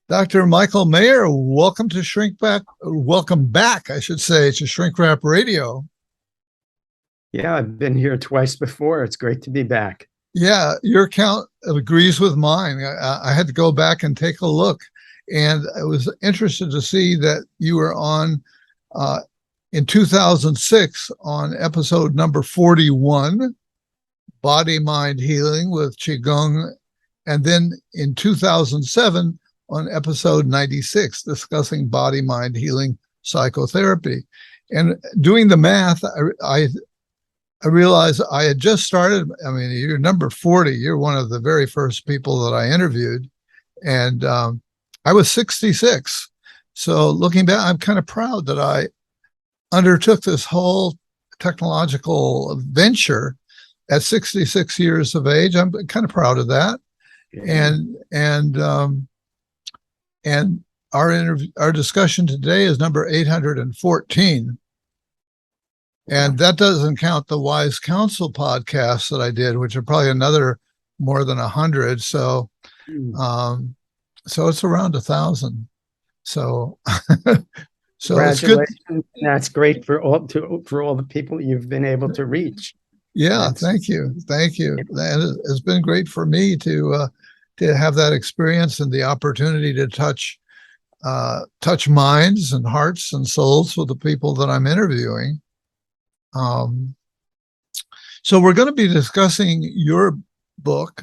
Dr. Michael Mayer, welcome to Shrink Back. Welcome back, I should say, to Shrink Wrap Radio. Yeah, I've been here twice before. It's great to be back. Yeah, your count agrees with mine. I had to go back and take a look, and I was interested to see that you were on uh, in 2006 on episode number 41, Body Mind Healing with Qigong, and then in 2007 on episode 96, discussing body mind healing psychotherapy. And doing the math, I realized I had just started. I mean, you're number 40. You're one of the very first people that I interviewed. And I was 66. So looking back, I'm kind of proud that I undertook this whole technological venture at 66 years of age. I'm kind of proud of that. And our discussion today is number 814. And that doesn't count the Wise Counsel podcasts that I did, which are probably another more than 100. So it's around 1,000. So it's good. That's great for all the people you've been able to reach. Yeah, thank you. And it's been great for me to have that experience and the opportunity to touch minds and hearts and souls with the people that I'm interviewing. So we're going to be discussing your book,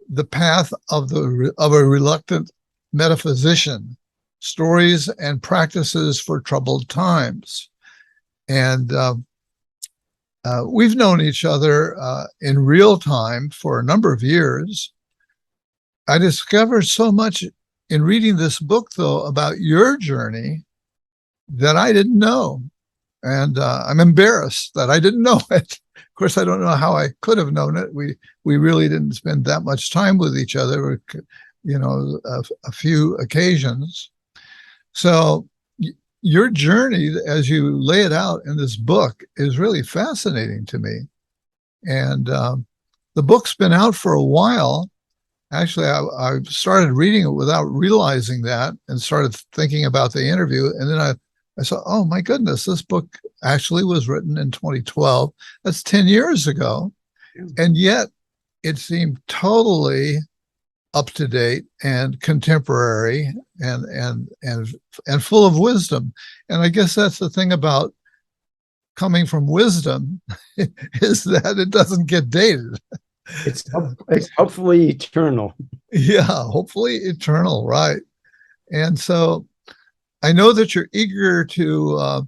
The Path of a Reluctant Metaphysician, Stories and Practices for Troubled Times. And we've known each other in real time for a number of years. I discovered so much in reading this book, though, about your journey that I didn't know. And I'm embarrassed that I didn't know it. Of course, I don't know how I could have known it. We really didn't spend that much time with each other, a few occasions. So your journey, as you lay it out in this book, is really fascinating to me. And the book's been out for a while. Actually, I started reading it without realizing that and started thinking about the interview. And then I thought, oh my goodness, this book actually was written in 2012. That's 10 years ago. And yet it seemed totally up to date and contemporary and full of wisdom. And I guess that's the thing about coming from wisdom is that it doesn't get dated. It's hopefully eternal. Yeah, hopefully eternal, right. And so I know that you're eager to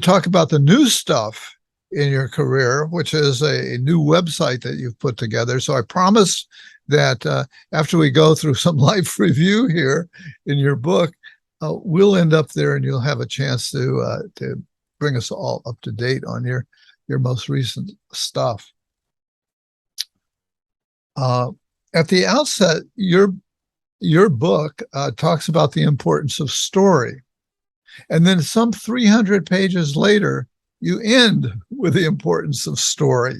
talk about the new stuff in your career, which is a new website that you've put together. So I promise that after we go through some life review here in your book, we'll end up there and you'll have a chance to bring us all up to date on your most recent stuff. At the outset, your book talks about the importance of story. And then some 300 pages later, you end with the importance of story.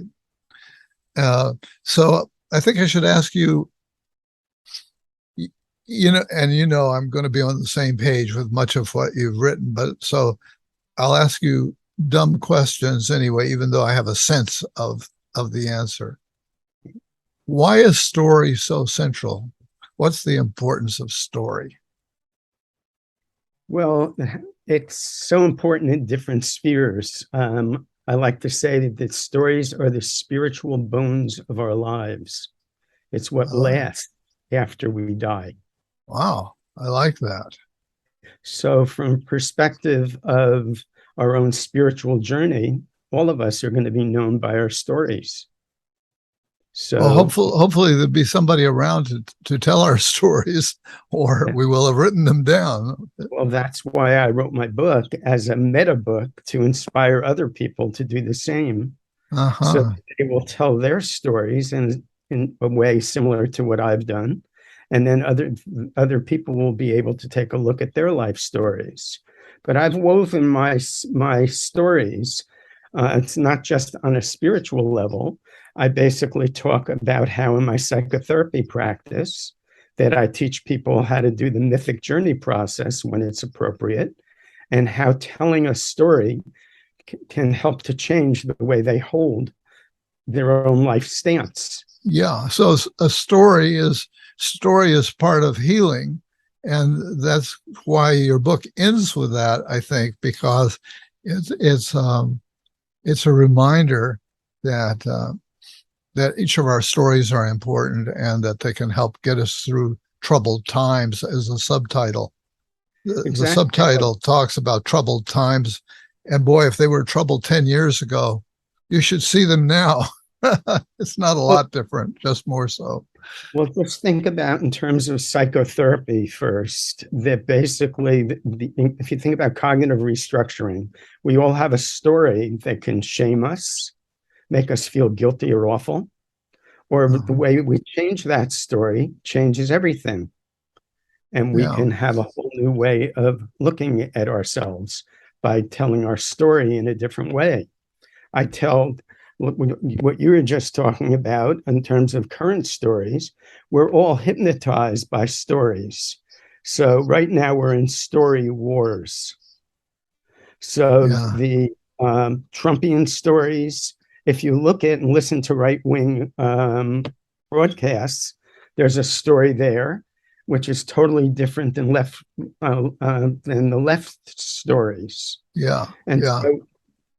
So I think I should ask you, I'm going to be on the same page with much of what you've written, but so I'll ask you dumb questions anyway, even though I have a sense of the answer. Why is story so central? What's the importance of story? Well, it's so important in different spheres. I like to say that stories are the spiritual bones of our lives. It's what lasts after we die. Wow, I like that. So from perspective of our own spiritual journey, all of us are going to be known by our stories. So well, hopefully there'll be somebody around to tell our stories, or we will have written them down. Well, that's why I wrote my book as a meta book to inspire other people to do the same. So they will tell their stories in a way similar to what I've done. And then other people will be able to take a look at their life stories. But I've woven my stories. It's not just on a spiritual level. I basically talk about how in my psychotherapy practice that I teach people how to do the mythic journey process when it's appropriate, and how telling a story can help to change the way they hold their own life stance. Yeah. So a story is part of healing. And that's why your book ends with that, I think, because it's a reminder that that each of our stories are important and that they can help get us through troubled times as a subtitle. The subtitle talks about troubled times. And boy, if they were troubled 10 years ago, you should see them now. It's not a lot different, just more so. Well, just think about in terms of psychotherapy first, that basically, if you think about cognitive restructuring, we all have a story that can shame us, make us feel guilty or awful, or the way we change that story changes everything. And we can have a whole new way of looking at ourselves by telling our story in a different way. I tell what you were just talking about in terms of current stories. We're all hypnotized by stories. So right now we're in story wars. So the Trumpian stories, if you look at and listen to right-wing broadcasts, there's a story there which is totally different than the left stories. And so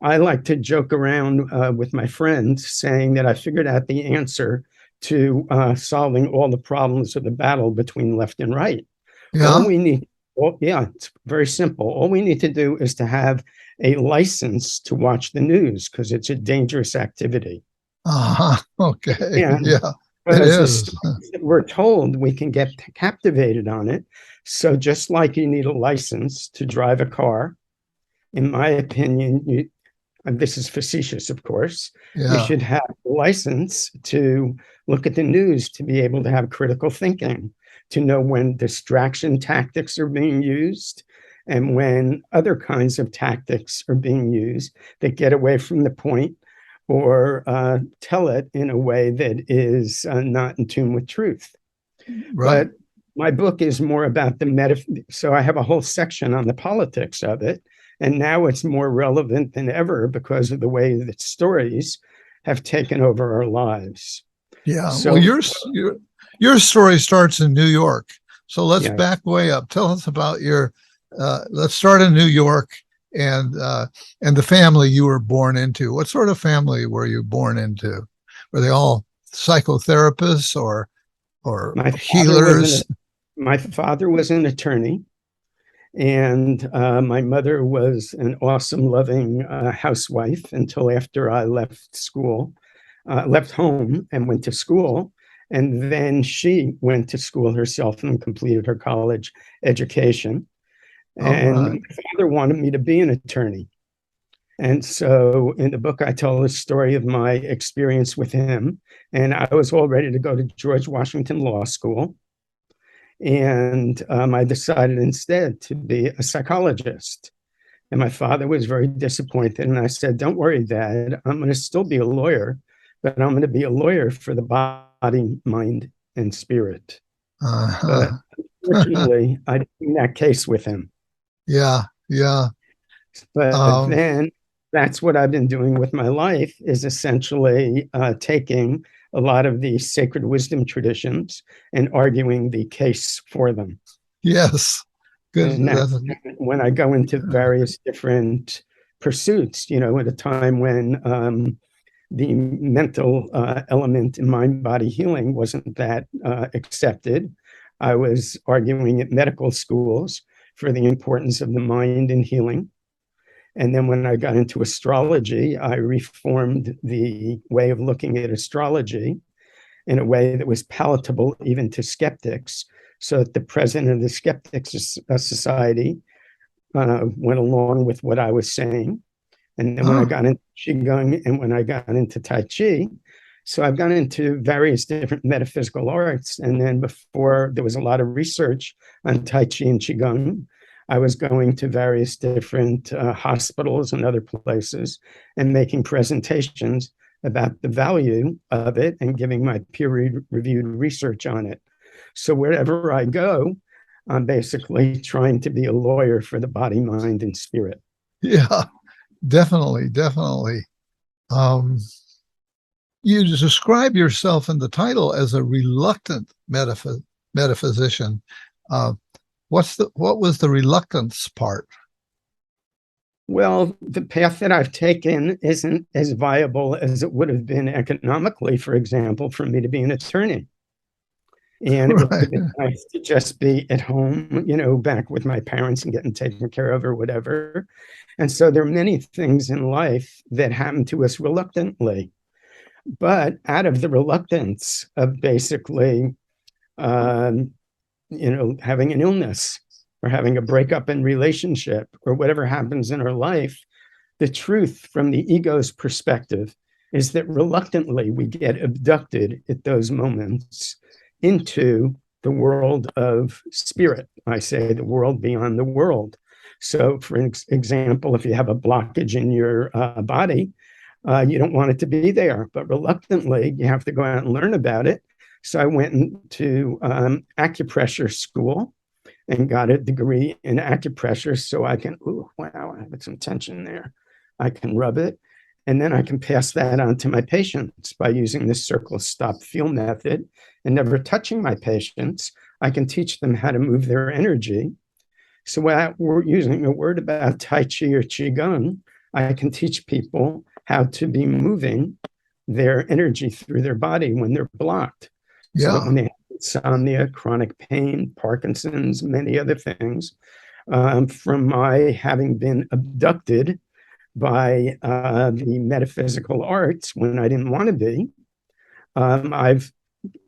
I like to joke around with my friends saying that I figured out the answer to solving all the problems of the battle between left and right. All we need, it's very simple. All we need to do is to have a license to watch the news, because it's a dangerous activity. Okay. And yeah. But as we're told, we can get captivated on it. So just like you need a license to drive a car, in my opinion, and this is facetious, of course, you should have a license to look at the news, to be able to have critical thinking, to know when distraction tactics are being used and when other kinds of tactics are being used that get away from the point or tell it in a way that is not in tune with truth. Right. But my book is more about the so I have a whole section on the politics of it. And now it's more relevant than ever because of the way that stories have taken over our lives. Yeah. So well, your story starts in New York. So let's back way up. Tell us about let's start in New York and the family you were born into. What sort of family were you born into? Were they all psychotherapists or healers? My father was an attorney. And my mother was an awesome, loving housewife until after I left home and went to school. And then she went to school herself and completed her college education. And my father wanted me to be an attorney. And so in the book, I tell the story of my experience with him. And I was all ready to go to George Washington Law School. And I decided instead to be a psychologist. And my father was very disappointed. And I said, don't worry, Dad, I'm going to still be a lawyer, but I'm going to be a lawyer for the body, mind, and spirit. But unfortunately, I didn't make that case with him. Yeah. But then that's what I've been doing with my life, is essentially taking a lot of the sacred wisdom traditions and arguing the case for them. Yes. Good. When I go into various different pursuits, at a time when the mental element in mind body healing wasn't that accepted, I was arguing at medical schools for the importance of the mind in healing. And then when I got into astrology, I reformed the way of looking at astrology in a way that was palatable even to skeptics, so that the president of the Skeptics Society went along with what I was saying. And then when I got into Qigong and when I got into Tai Chi, so I've gone into various different metaphysical arts. And then before there was a lot of research on Tai Chi and Qigong, I was going to various different hospitals and other places and making presentations about the value of it and giving my peer-reviewed research on it. So wherever I go, I'm basically trying to be a lawyer for the body, mind, and spirit. Yeah, definitely, definitely. Um, you describe yourself in the title as a reluctant metaphysician. Uh, what was the reluctance part? Well, the path that I've taken isn't as viable as it would have been economically, for example, for me to be an attorney. And it would Right. have been nice to just be at home, back with my parents and getting taken care of or whatever. And so there are many things in life that happen to us reluctantly. But out of the reluctance of basically, um, having an illness or having a breakup in relationship or whatever happens in our life, the truth from the ego's perspective is that reluctantly we get abducted at those moments into the world of spirit. I say the world beyond the world. So, for example, if you have a blockage in your body, you don't want it to be there, but reluctantly you have to go out and learn about it. So I went into acupressure school and got a degree in acupressure so I can, oh, wow, I have some tension there. I can rub it. And then I can pass that on to my patients by using the circle stop feel method and never touching my patients. I can teach them how to move their energy. So without using a word about Tai Chi or Qigong, I can teach people how to be moving their energy through their body when they're blocked. So that Yeah. when they have insomnia, chronic pain, Parkinson's, many other things, from my having been abducted by the metaphysical arts when I didn't want to be, I've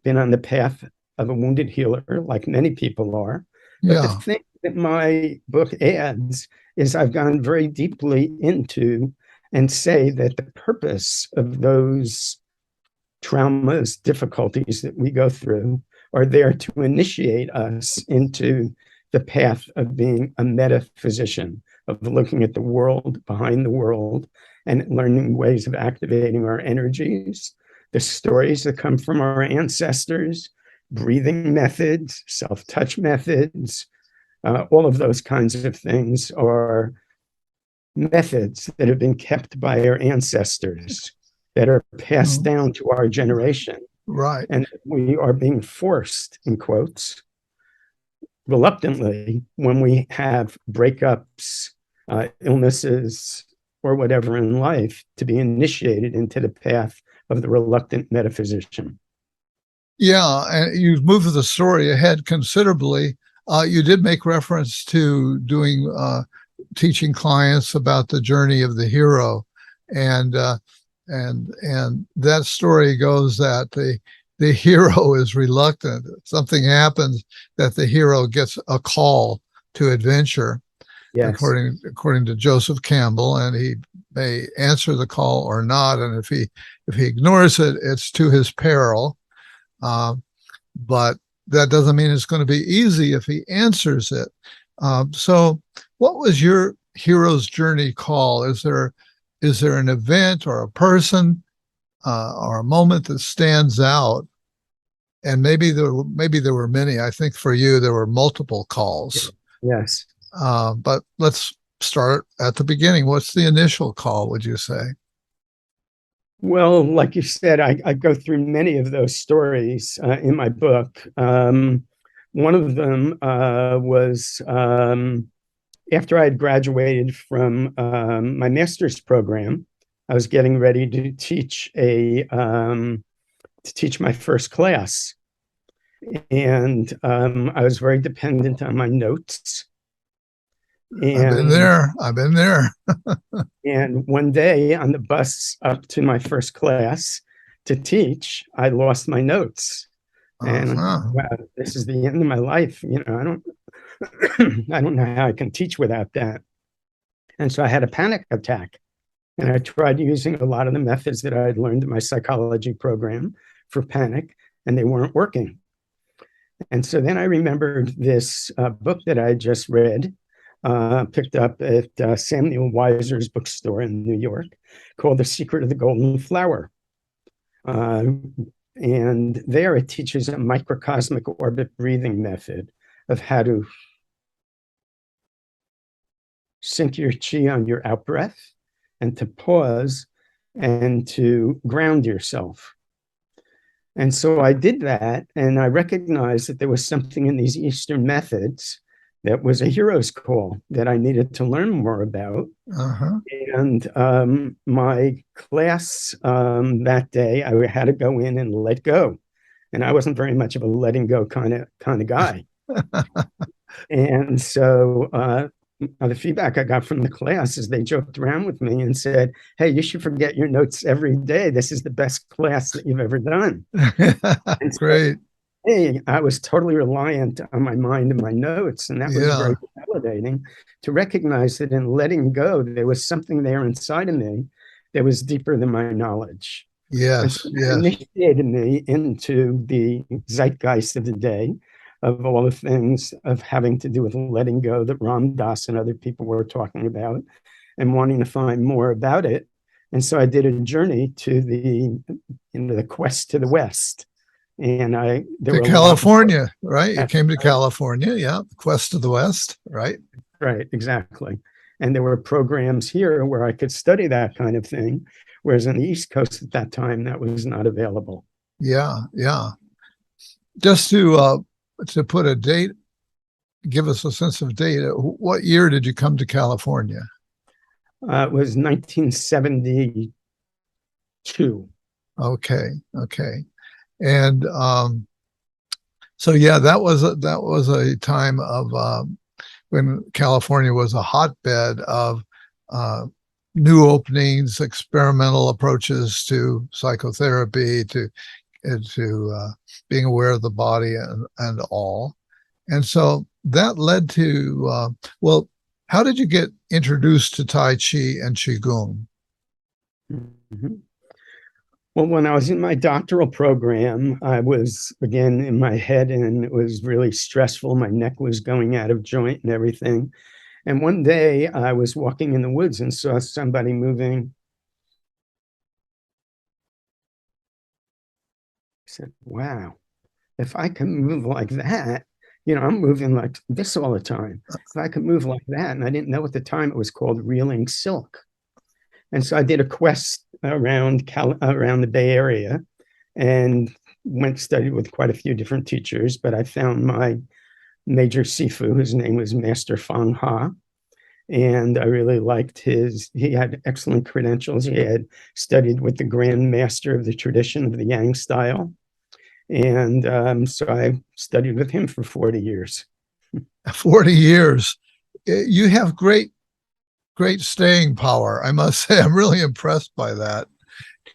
been on the path of a wounded healer, like many people are. But the Yeah. thing that my book adds is I've gone very deeply into and say that the purpose of those traumas, difficulties that we go through are there to initiate us into the path of being a metaphysician, of looking at the world behind the world and learning ways of activating our energies, the stories that come from our ancestors, breathing methods, self-touch methods, all of those kinds of things are methods that have been kept by our ancestors that are passed down to our generation. Right. And we are being forced, in quotes, reluctantly, when we have breakups, illnesses, or whatever in life, to be initiated into the path of the reluctant metaphysician. Yeah, and you've moved the story ahead considerably. You did make reference to doing teaching clients about the journey of the hero, and and that story goes that the hero is reluctant. Something happens that the hero gets a call to adventure, Yes. according to Joseph Campbell, and he may answer the call or not. And if he ignores it, it's to his peril. But that doesn't mean it's going to be easy if he answers it. So, what was your hero's journey call? Is there an event or a person or a moment that stands out? And maybe there were many. I think for you there were multiple calls. Yes. But let's start at the beginning. What's the initial call, would you say? Well, like you said, I go through many of those stories in my book. One of them was after I had graduated from my master's program. I was getting ready to teach my first class, and I was very dependent on my notes. I've been And there. I've been there. And one day on the bus up to my first class to teach, I lost my notes. And Uh-huh. wow, this is the end of my life. I don't I don't know how I can teach without that. And so I had a panic attack. And I tried using a lot of the methods that I had learned in my psychology program for panic, and they weren't working. And so then I remembered this book that I just read, picked up at Samuel Weiser's bookstore in New York, called The Secret of the Golden Flower. And there it teaches a microcosmic orbit breathing method of how to sync your chi on your out breath and to pause and to ground yourself. And so I did that, and I recognized that there was something in these Eastern methods that was a hero's call that I needed to learn more about. Uh-huh. And my class that day, I had to go in and let go. And I wasn't very much of a letting go kind of guy. And so the feedback I got from the class is they joked around with me and said, "Hey, you should forget your notes every day. This is the best class that you've ever done." And so, Great. hey, I was totally reliant on my mind and my notes. And that was Yeah. very validating to recognize that in letting go, there was something there inside of me that was deeper than my knowledge. And Yes. so that Yes. initiated me into the zeitgeist of the day, of all the things of having to do with letting go that Ram Dass and other people were talking about, and wanting to find more about it. And so I did a journey to the quest to the West. And there To were a lot of California, right? You That's came to right. California, yeah. Quest to the West, right? Right, exactly. And there were programs here where I could study that kind of thing, whereas on the East Coast at that time, that was not available. Yeah, yeah. Just to put a date, give us a sense of date. What year did you come to California? It was 1972. Okay, okay. And so yeah, that was a time of when California was a hotbed of uh, new openings, experimental approaches to psychotherapy, to being aware of the body and all. And so that led to well, how did you get introduced to Tai Chi and Qigong? Mm-hmm. Well, when I was in my doctoral program, I was again in my head and it was really stressful. My neck was going out of joint and everything. And one day I was walking in the woods and saw somebody moving. I said, wow, if I can move like that, I'm moving like this all the time. If I could move like that, and I didn't know at the time it was called reeling silk. And so I did a quest around the Bay Area and studied with quite a few different teachers, but I found my major Sifu, whose name was Master Fang Ha. And I really liked he had excellent credentials. He had studied with the grand master of the tradition of the Yang style. And so I studied with him for 40 years. 40 years. You have great staying power, I must say. I'm really impressed by that.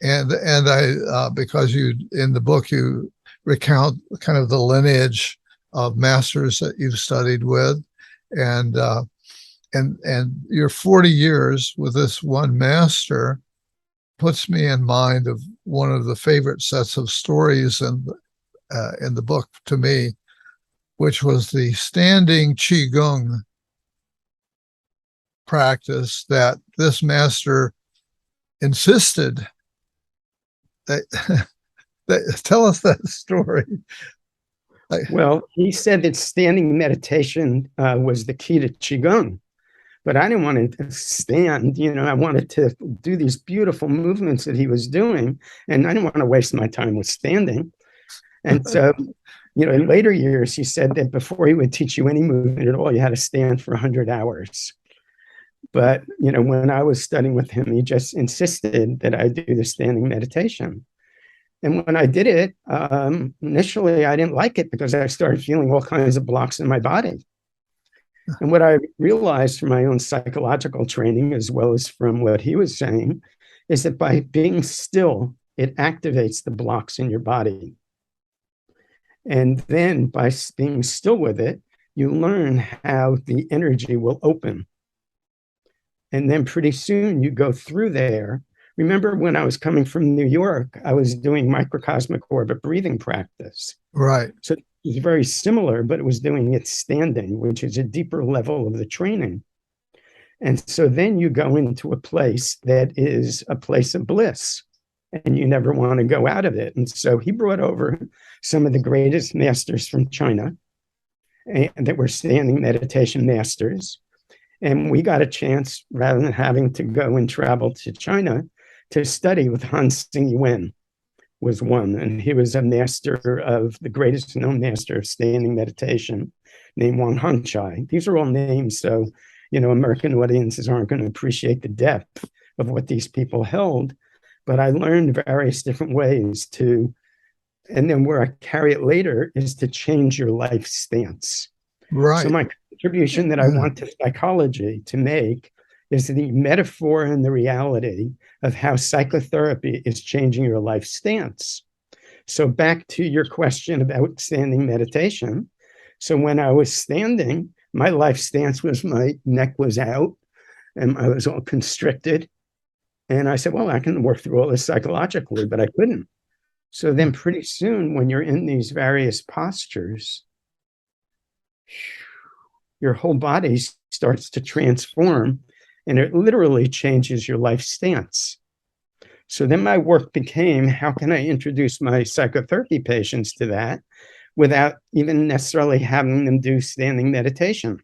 And I because you in the book you recount kind of the lineage of masters that you've studied with, and your 40 years with this one master puts me in mind of one of the favorite sets of stories in the book to me, which was the standing qigong practice that this master insisted that, tell us that story. Well, he said that standing meditation was the key to qigong, but I didn't want to stand. I wanted to do these beautiful movements that he was doing, and I didn't want to waste my time with standing. And so, in later years, he said that before he would teach you any movement at all, you had to stand for 100 hours. But, when I was studying with him, he just insisted that I do the standing meditation. And when I did it, initially, I didn't like it because I started feeling all kinds of blocks in my body. And what I realized from my own psychological training, as well as from what he was saying, is that by being still, it activates the blocks in your body. And then by being still with it, you learn how the energy will open. And then pretty soon you go through there. Remember when I was coming from New York, I was doing microcosmic orbit breathing practice. Right. So it was very similar, but it was doing it standing, which is a deeper level of the training. And so then you go into a place that is a place of bliss. and you never want to go out of it. And so he brought over some of the greatest masters from China, and that were standing meditation masters. And we got a chance, rather than having to go and travel to China, to study with Han Xing Yuan was one. And he was a master of the greatest known master of standing meditation named Wang Hanchai. These are all names, so, American audiences aren't going to appreciate the depth of what these people held. But I learned various different ways to, and then where I carry it later is to change your life stance. Right. So my contribution that I want to psychology to make is the metaphor and the reality of how psychotherapy is changing your life stance. So back to your question about standing meditation. So when I was standing, my life stance was my neck was out and I was all constricted. And I said, well, I can work through all this psychologically, but I couldn't. So then pretty soon when you're in these various postures, your whole body starts to transform, and it literally changes your life stance. So then my work became, how can I introduce my psychotherapy patients to that without even necessarily having them do standing meditation?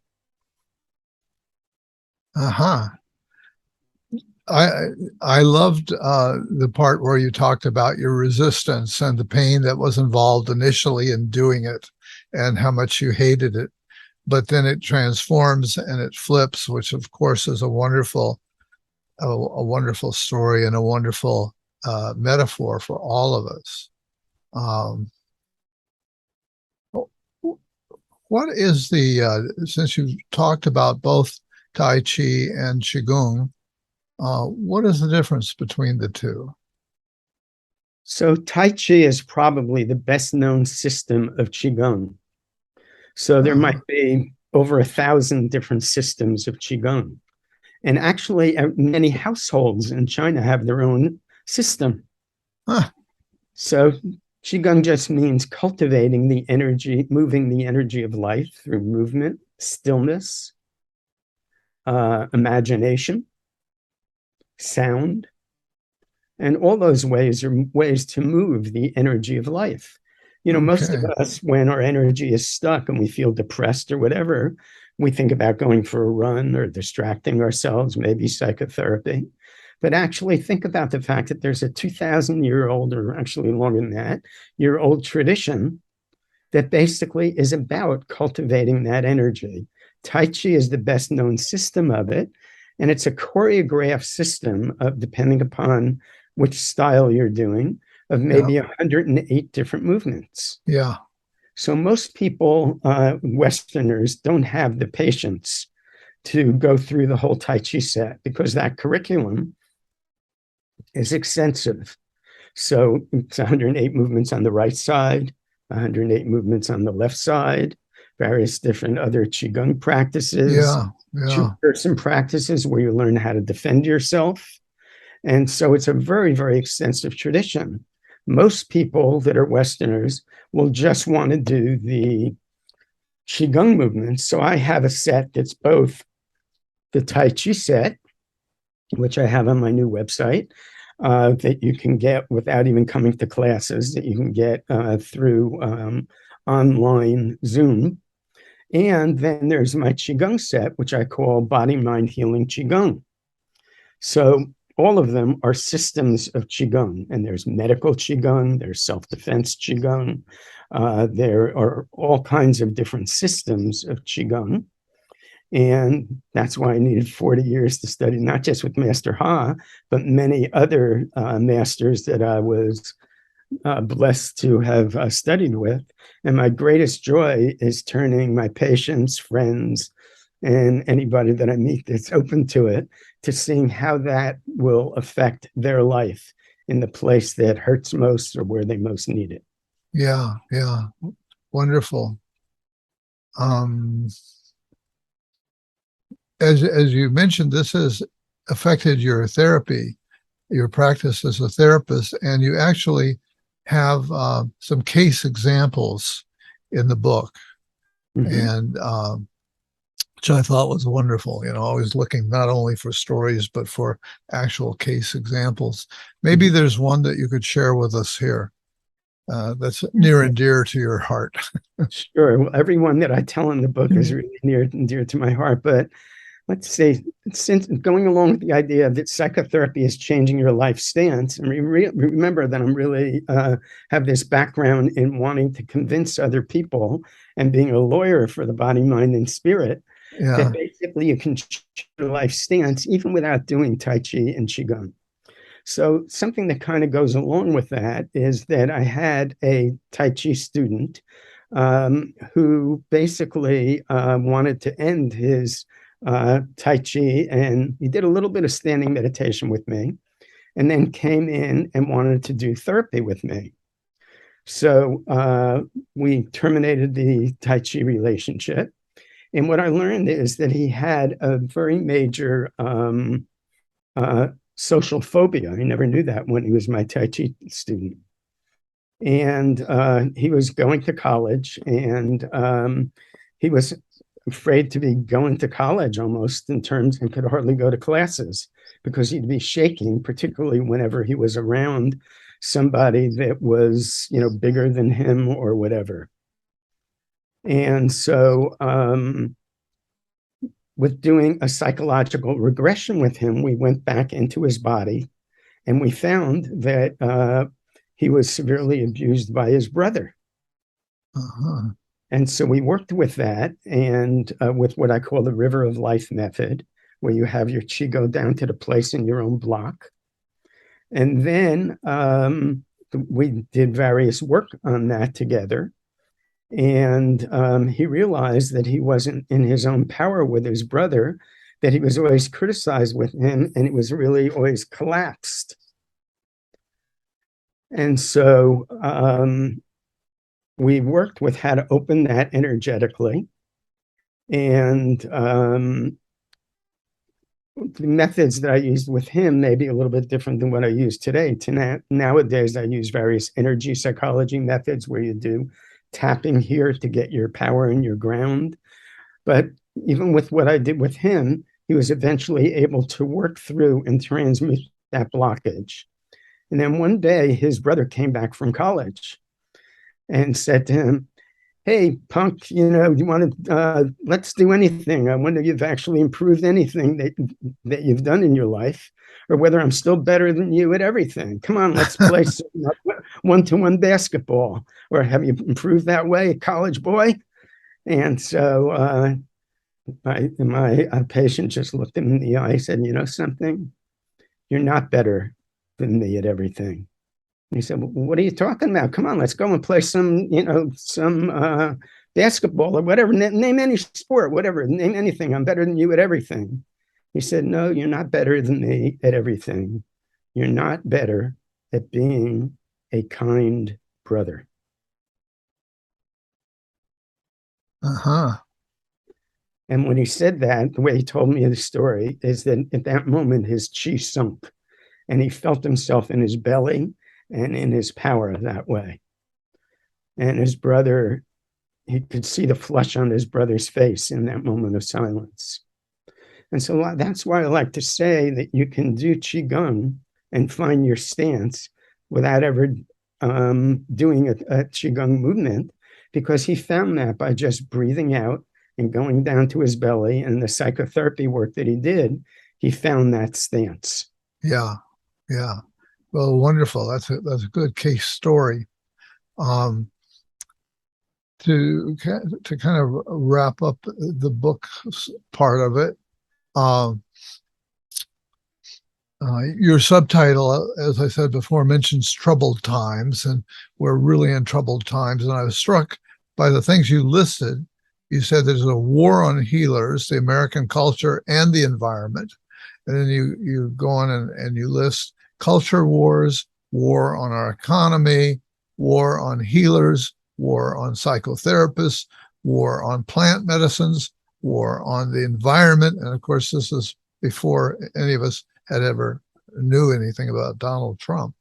I loved the part where you talked about your resistance and the pain that was involved initially in doing it and how much you hated it. But then it transforms and it flips, which of course is a wonderful story and a wonderful metaphor for all of us. What is since you've talked about both Tai Chi and Qigong, what is the difference between the two? So Tai Chi is probably the best known system of Qigong. So there might be over 1,000 different systems of Qigong. And actually, many households in China have their own system. So Qigong just means cultivating the energy, moving the energy of life through movement, stillness, imagination, sound. And all those ways are ways to move the energy of life. Most of us, when our energy is stuck and we feel depressed or whatever, we think about going for a run or distracting ourselves, maybe psychotherapy. But actually think about the fact that there's a 2,000-year-old, or actually longer than that, year-old tradition that basically is about cultivating that energy. Tai Chi is the best known system of it, and it's a choreographed system of, depending upon which style you're doing, of maybe 108 different movements. Yeah. So most people, Westerners, don't have the patience to go through the whole Tai Chi set because that curriculum is extensive. So it's 108 movements on the right side, 108 movements on the left side, various different other Qigong practices, two-person practices where you learn how to defend yourself. And so it's a very, very extensive tradition. Most people that are Westerners will just want to do the Qigong movements. So I have a set that's both the Tai Chi set, which I have on my new website, that you can get without even coming to classes, that you can get through online Zoom. And then there's my Qigong set, which I call Body, Mind, Healing Qigong. So all of them are systems of Qigong, and there's medical Qigong, there's self-defense Qigong, there are all kinds of different systems of Qigong. And that's why I needed 40 years to study, not just with Master Ha, but many other masters that I was blessed to have studied with. And my greatest joy is turning my patients, friends, and anybody that I meet that's open to it, to seeing how that will affect their life in the place that hurts most or where they most need it. Yeah, yeah. Wonderful. As you mentioned, this has affected your therapy, your practice as a therapist, and you actually have some case examples in the book. And which I thought was wonderful. Always looking not only for stories, but for actual case examples. Maybe there's one that you could share with us here that's near and dear to your heart. Sure. Well, everyone that I tell in the book is really near and dear to my heart. But let's say, since going along with the idea that psychotherapy is changing your life stance, and remember that I'm really have this background in wanting to convince other people and being a lawyer for the body, mind, and spirit, that basically you can change your life stance even without doing Tai Chi and Qigong. So something that kind of goes along with that is that I had a Tai Chi student who basically wanted to end his Tai Chi, and he did a little bit of standing meditation with me, and then came in and wanted to do therapy with me. So we terminated the Tai Chi relationship. And what I learned is that he had a very major social phobia. I never knew that when he was my Tai Chi student. And he was going to college, and he was afraid to be going to college almost in terms, and could hardly go to classes because he'd be shaking, particularly whenever he was around somebody that was, bigger than him or whatever. And so with doing a psychological regression with him, we went back into his body, and we found that he was severely abused by his brother. Uh-huh. And so we worked with that, and with what I call the River of Life method, where you have your chi go down to the place in your own block. And then we did various work on that together. And he realized that he wasn't in his own power with his brother, that he was always criticized with him, and it was really always collapsed. And so we worked with how to open that energetically. And the methods that I used with him may be a little bit different than what I use today. Nowadays, I use various energy psychology methods where you do tapping here to get your power and your ground. But even with what I did with him, he was eventually able to work through and transmute that blockage. And then one day, his brother came back from college and said to him, "Hey, punk, you want to, let's do anything. I wonder if you've actually improved anything that you've done in your life, or whether I'm still better than you at everything. Come on, let's play some one-to-one basketball. Or have you improved that way, college boy?" And so my patient just looked him in the eye and said, "You know something? You're not better than me at everything." And he said, "Well, what are you talking about? Come on, let's go and play some basketball or whatever. Name any sport, whatever. Name anything. I'm better than you at everything." He said, "No, you're not better than me at everything. You're not better at being a kind brother." Uh-huh. And when he said that, the way he told me the story is that at that moment, his chi sunk, and he felt himself in his belly and in his power that way. And his brother, he could see the flush on his brother's face in that moment of silence. And so that's why I like to say that you can do Qigong and find your stance without ever doing a Qigong movement, because he found that by just breathing out and going down to his belly, and the psychotherapy work that he did, he found that stance. Yeah. Yeah. Well, wonderful. That's a good case story. To kind of wrap up the book part of it, your subtitle, as I said before, mentions troubled times, and we're really in troubled times. And I was struck by the things you listed. You said there's a war on healers, the American culture, and the environment. And then you go on and you list culture wars, war on our economy, war on healers, war on psychotherapists, war on plant medicines, war on the environment. And of course, this is before any of us had ever knew anything about Donald Trump.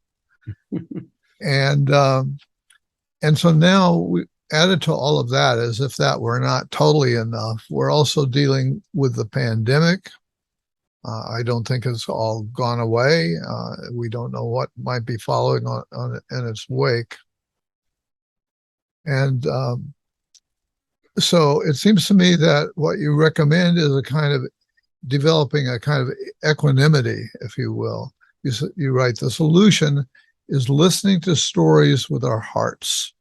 And so now added to all of that, as if that were not totally enough, we're also dealing with the pandemic. I don't think it's all gone away. We don't know what might be following on in its wake. And so it seems to me that what you recommend is a kind of developing a kind of equanimity, if you will. You write, the solution is listening to stories with our hearts.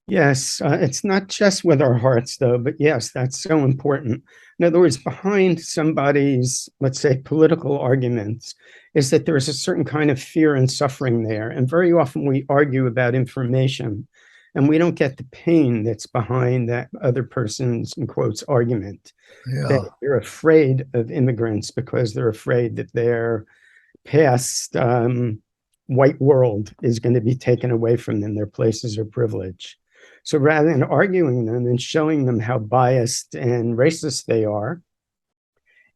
Yes, it's not just with our hearts, though, but yes, that's so important. In other words, behind somebody's, let's say, political arguments, is that there's a certain kind of fear and suffering there. And very often we argue about information, and we don't get the pain that's behind that other person's, in quotes, argument. Yeah. They're afraid of immigrants because they're afraid that their past white world is going to be taken away from them, their places of privilege. So rather than arguing them and showing them how biased and racist they are,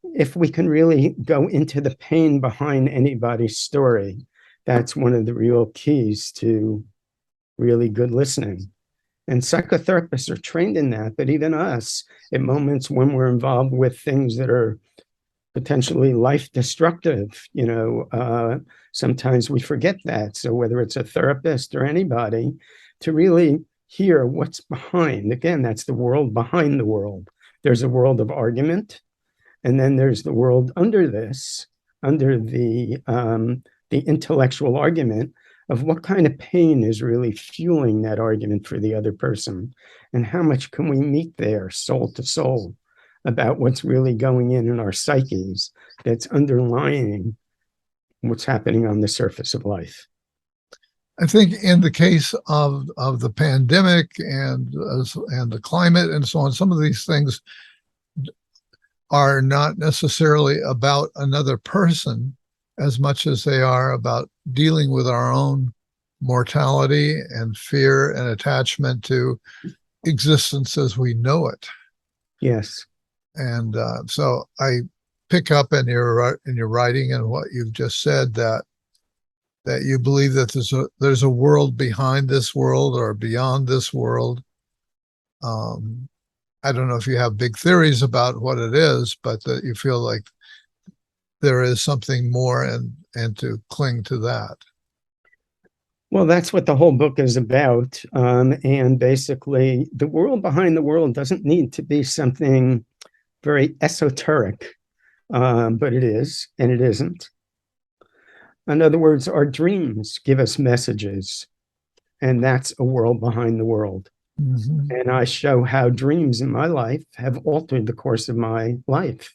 if we can really go into the pain behind anybody's story, that's one of the real keys to really good listening. And psychotherapists are trained in that, but even us, at moments when we're involved with things that are potentially life destructive, sometimes we forget that. So whether it's a therapist or anybody, to really hear what's behind. Again, that's the world behind the world. There's a world of argument, and then there's the world under this, under the intellectual argument of what kind of pain is really fueling that argument for the other person, and how much can we meet there, soul to soul, about what's really going in our psyches that's underlying what's happening on the surface of life. I think in the case of the pandemic and the climate and so on, some of these things are not necessarily about another person as much as they are about dealing with our own mortality and fear and attachment to existence as we know it. Yes. And so I pick up in your writing and what you've just said that you believe that there's a world behind this world or beyond this world. I don't know if you have big theories about what it is, but that you feel like there is something more and to cling to that. Well, that's what the whole book is about. And basically, the world behind the world doesn't need to be something very esoteric, but it is, and it isn't. In other words, our dreams give us messages, and that's a world behind the world. Mm-hmm. And I show how dreams in my life have altered the course of my life.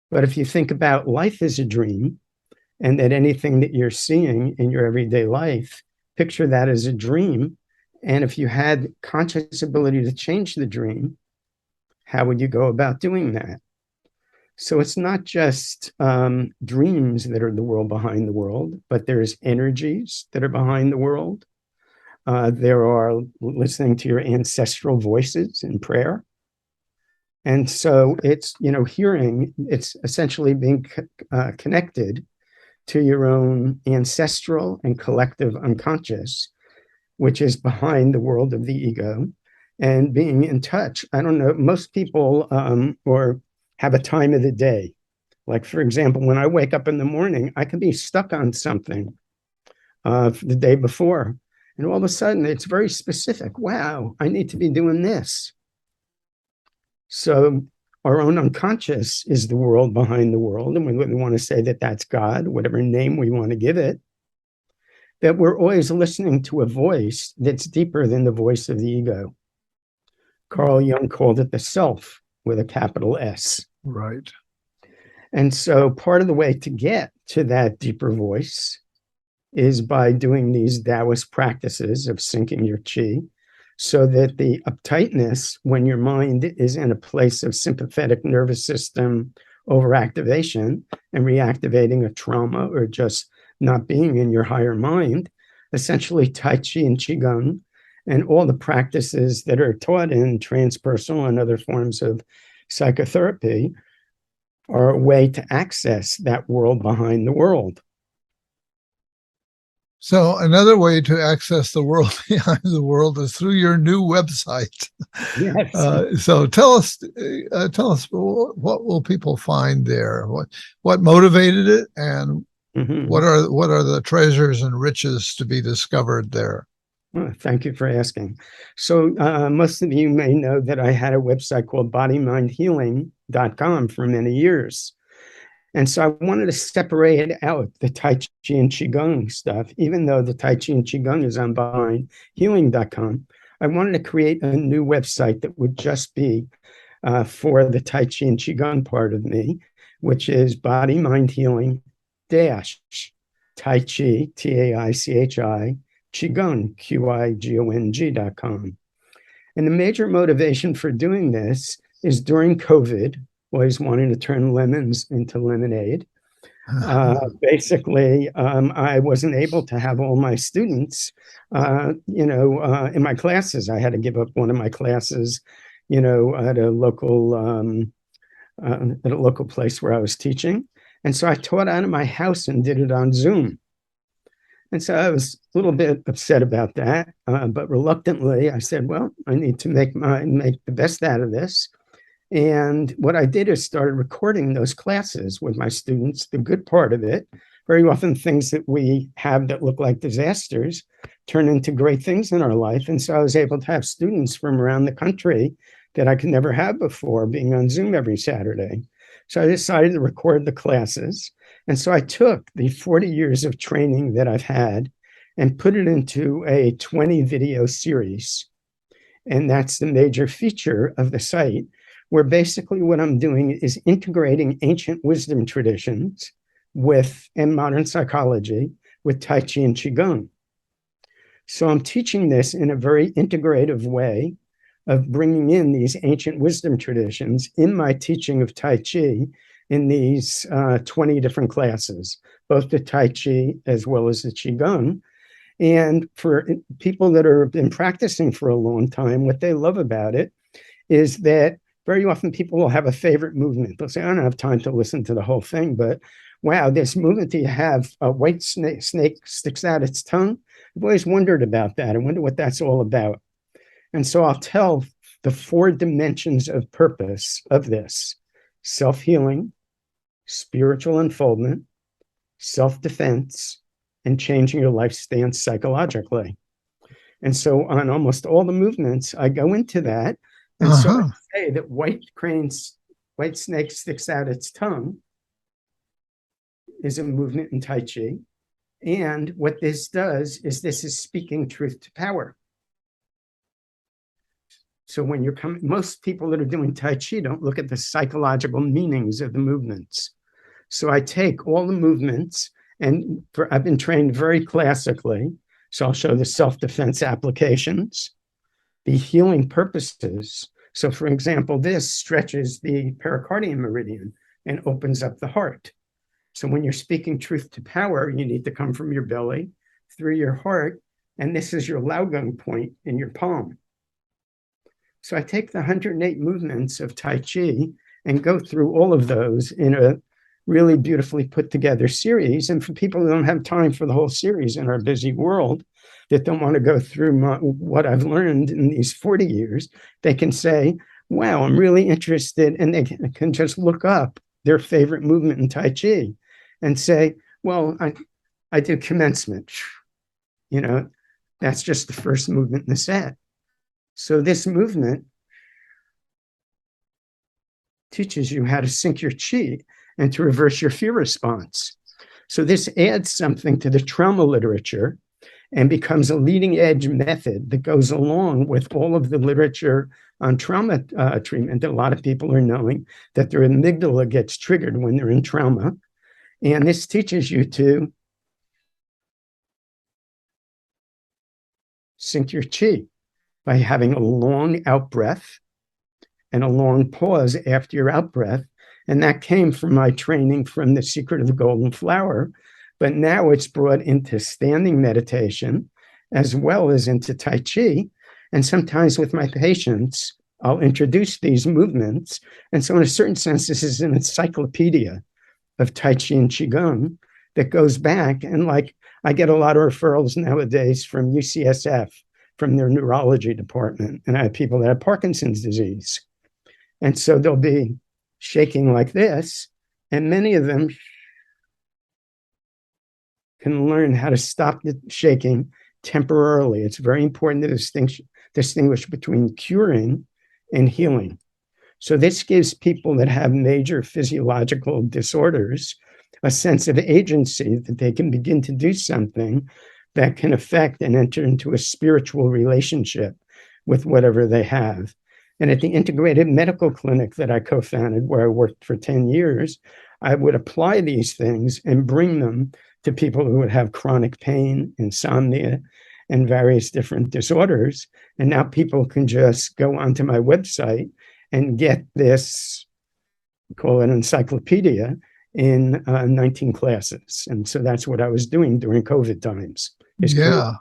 But if you think about life as a dream, and that anything that you're seeing in your everyday life, picture that as a dream. And if you had conscious ability to change the dream, how would you go about doing that? So it's not just dreams that are the world behind the world, but there's energies that are behind the world. There are listening to your ancestral voices in prayer. And so it's, hearing, it's essentially being connected to your own ancestral and collective unconscious, which is behind the world of the ego, and being in touch. I don't know, most people or have a time of the day. Like, for example, when I wake up in the morning, I can be stuck on something for the day before. And all of a sudden, it's very specific. Wow, I need to be doing this. So our own unconscious is the world behind the world. And we want to say that that's God, whatever name we want to give it. That we're always listening to a voice that's deeper than the voice of the ego. Carl Jung called it the self with a capital S. Right. And so part of the way to get to that deeper voice is by doing these Taoist practices of syncing your chi, so that the uptightness, when your mind is in a place of sympathetic nervous system overactivation and reactivating a trauma or just not being in your higher mind, essentially Tai Chi and Qigong and all the practices that are taught in transpersonal and other forms of psychotherapy are a way to access that world behind the world. So another way to access the world behind the world is through your new website. Yes. So tell us what will people find there? What motivated it, and Mm-hmm. what are the treasures and riches to be discovered there? Well, thank you for asking. So most of you may know that I had a website called bodymindhealing.com for many years. And so I wanted to separate out the Tai Chi and Qigong stuff, even though the Tai Chi and Qigong is on bodymindhealing.com. I wanted to create a new website that would just be for the Tai Chi and Qigong part of me, which is body, mind, healing dash Tai Chi, Taichi, Qigong, Qigong.com. And the major motivation for doing this is during COVID, always wanting to turn lemons into lemonade. Basically, I wasn't able to have all my students, in my classes. I had to give up one of my classes, at a local place where I was teaching. And so I taught out of my house and did it on Zoom. And so I was a little bit upset about that, but reluctantly I said, well, I need to make the best out of this. And what I did is started recording those classes with my students. The good part of it, very often things that we have that look like disasters turn into great things in our life. And so I was able to have students from around the country that I could never have before being on Zoom every Saturday. So I decided to record the classes. And so I took the 40 years of training that I've had and put it into a 20 video series. And that's the major feature of the site, where basically what I'm doing is integrating ancient wisdom traditions and modern psychology with Tai Chi and Qigong. So I'm teaching this in a very integrative way of bringing in these ancient wisdom traditions in my teaching of Tai Chi in these 20 different classes, both the Tai Chi as well as the Qigong. And for people that have been practicing for a long time, what they love about it is that very often people will have a favorite movement. They'll say, I don't have time to listen to the whole thing, but wow, this movement that you have, a white snake sticks out its tongue. I've always wondered about that. I wonder what that's all about. And so I'll tell the 4 dimensions of purpose of this: self-healing, spiritual unfoldment, self-defense, and changing your life stance psychologically. And so on almost all the movements, I go into that. And so I say that white snake sticks out its tongue is a movement in Tai Chi. And what this does is this is speaking truth to power. So when you're coming, most people that are doing Tai Chi don't look at the psychological meanings of the movements. So I take all the movements, and I've been trained very classically. So I'll show the self-defense applications, the healing purposes. So for example, this stretches the pericardium meridian and opens up the heart. So when you're speaking truth to power, you need to come from your belly through your heart. And this is your Laogang point in your palm. So I take the 108 movements of Tai Chi and go through all of those in a really beautifully put together series. And for people who don't have time for the whole series in our busy world, that don't want to go through what I've learned in these 40 years, they can say, wow, I'm really interested. And they can just look up their favorite movement in Tai Chi and say, well, I do commencement. That's just the first movement in the set. So this movement teaches you how to sync your chi and to reverse your fear response. So this adds something to the trauma literature and becomes a leading edge method that goes along with all of the literature on trauma treatment. A lot of people are knowing that their amygdala gets triggered when they're in trauma. And this teaches you to sync your chi by having a long out breath and a long pause after your out breath. And that came from my training from The Secret of the Golden Flower. But now it's brought into standing meditation as well as into Tai Chi. And sometimes with my patients, I'll introduce these movements. And so in a certain sense, this is an encyclopedia of Tai Chi and Qigong that goes back. And like, I get a lot of referrals nowadays from UCSF, from their neurology department, and I have people that have Parkinson's disease. And so they'll be shaking like this, and many of them can learn how to stop the shaking temporarily. It's very important to distinguish between curing and healing. So this gives people that have major physiological disorders a sense of agency, that they can begin to do something that can affect and enter into a spiritual relationship with whatever they have. And at the integrated medical clinic that I co-founded, where I worked for 10 years, I would apply these things and bring them to people who would have chronic pain, insomnia, and various different disorders. And now people can just go onto my website and get this, call it an encyclopedia, in 19 classes. And so that's what I was doing during COVID times. Yeah.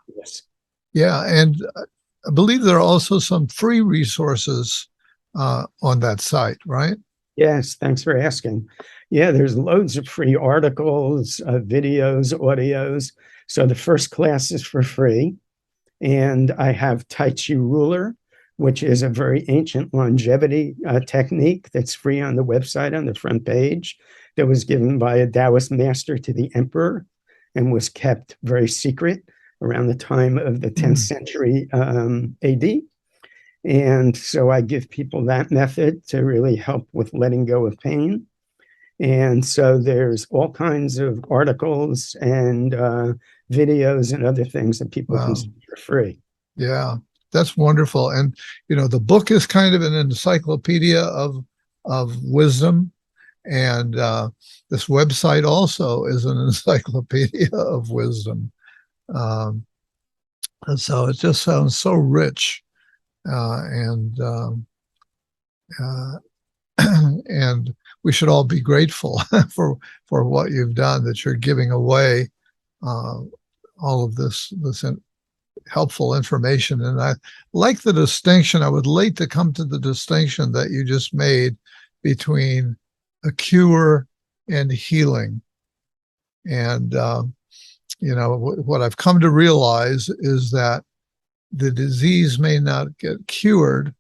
Yeah. And I believe there are also some free resources on that site, right? Yes, thanks for asking. Yeah, there's loads of free articles, videos, audios. So the first class is for free. And I have Tai Chi Ruler, which is a very ancient longevity technique that's free on the website on the front page, that was given by a Taoist master to the emperor and was kept very secret around the time of the 10th century AD. And so I give people that method to really help with letting go of pain. And so there's all kinds of articles and videos and other things that people can see for free. Yeah, that's wonderful. And, you know, the book is kind of an encyclopedia of wisdom. And this website also is an encyclopedia of wisdom. And so it just sounds so rich. And we should all be grateful for what you've done, that you're giving away all of this helpful information. And I like the distinction. I would like to come to the distinction that you just made between a cure and healing. And you know, what I've come to realize is that the disease may not get cured,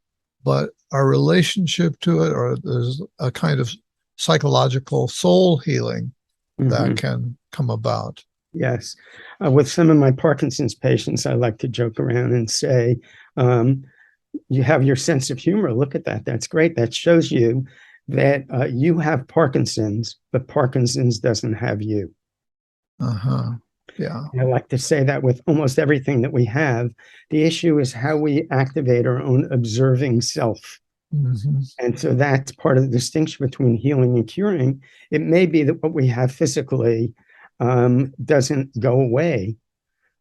but our relationship to it, or there's a kind of psychological soul healing that can come about. Yes. With some of my Parkinson's patients, I like to joke around and say, you have your sense of humor. Look at that. That's great. That shows you that you have Parkinson's, but Parkinson's doesn't have you. Yeah. I like to say that with almost everything that we have. The issue is how we activate our own observing self. And so that's part of the distinction between healing and curing. It may be that what we have physically doesn't go away,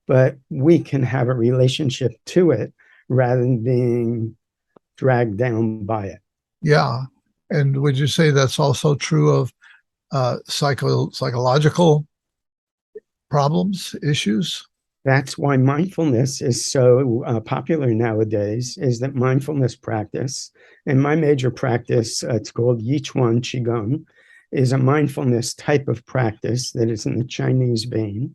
but we can have a relationship to it rather than being dragged down by it. Yeah. And would you say that's also true of psychological problems, issues? That's why mindfulness is so popular nowadays, is that mindfulness practice, and my major practice, it's called Yichuan Qigong, is a mindfulness type of practice that is in the Chinese vein.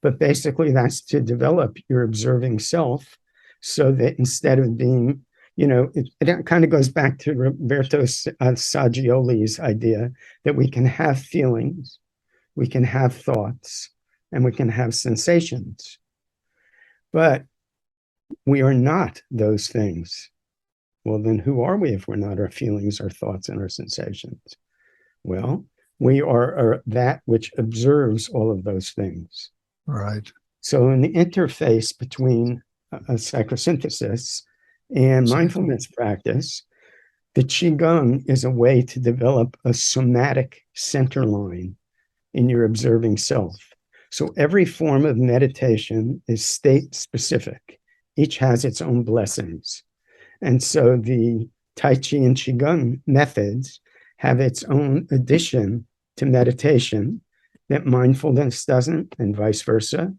But basically that's to develop your observing self, so that instead of being, you know, it kind of goes back to Roberto Saggioli's idea that we can have feelings, we can have thoughts, and we can have sensations. But we are not those things. Well, then who are we if we're not our feelings, our thoughts, and our sensations? Well, we are that which observes all of those things. Right. So in the interface between a psychosynthesis and mindfulness practice, the Qigong is a way to develop a somatic center line in your observing self. So every form of meditation is state specific. Each has its own blessings. And so the Tai Chi and Qigong methods have its own addition to meditation that mindfulness doesn't, and vice versa.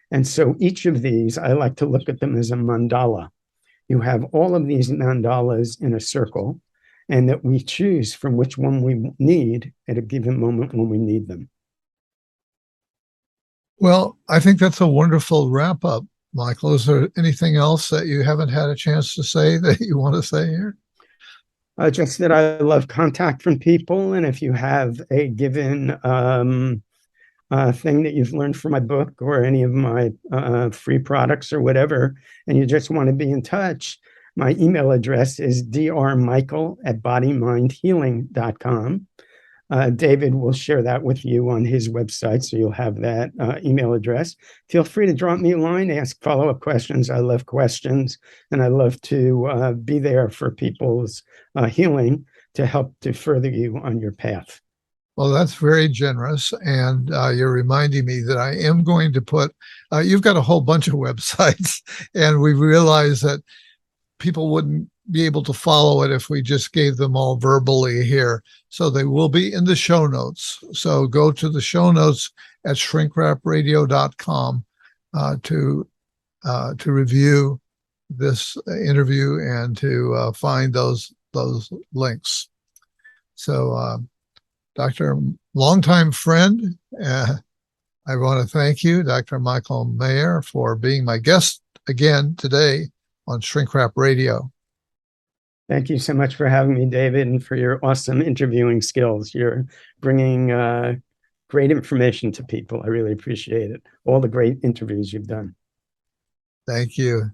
And so each of these, I like to look at them as a mandala. You have all of these mandalas in a circle, and that we choose from which one we need at a given moment when we need them. Well, I think that's a wonderful wrap up, Michael. Is there anything else that you haven't had a chance to say that you want to say here? Just that I love contact from people, and if you have a given thing that you've learned from my book or any of my free products or whatever, and you just want to be in touch, my email address is drmichael@bodymindhealing.com. David will share that with you on his website, so you'll have that email address. Feel free to drop me a line, ask follow-up questions. I love questions, and I love to be there for people's healing to help to further you on your path. Well, that's very generous. And you're reminding me that I am going to put, you've got a whole bunch of websites, and we realize that people wouldn't be able to follow it if we just gave them all verbally here. So they will be in the show notes. So go to the show notes at shrinkwrapradio.com to review this interview and to find those links. So, Dr. Longtime friend, I want to thank you, Dr. Michael Mayer, for being my guest again today on Shrink Wrap Radio. Thank you so much for having me, David, and for your awesome interviewing skills. You're bringing great information to people. I really appreciate it. All the great interviews you've done. Thank you.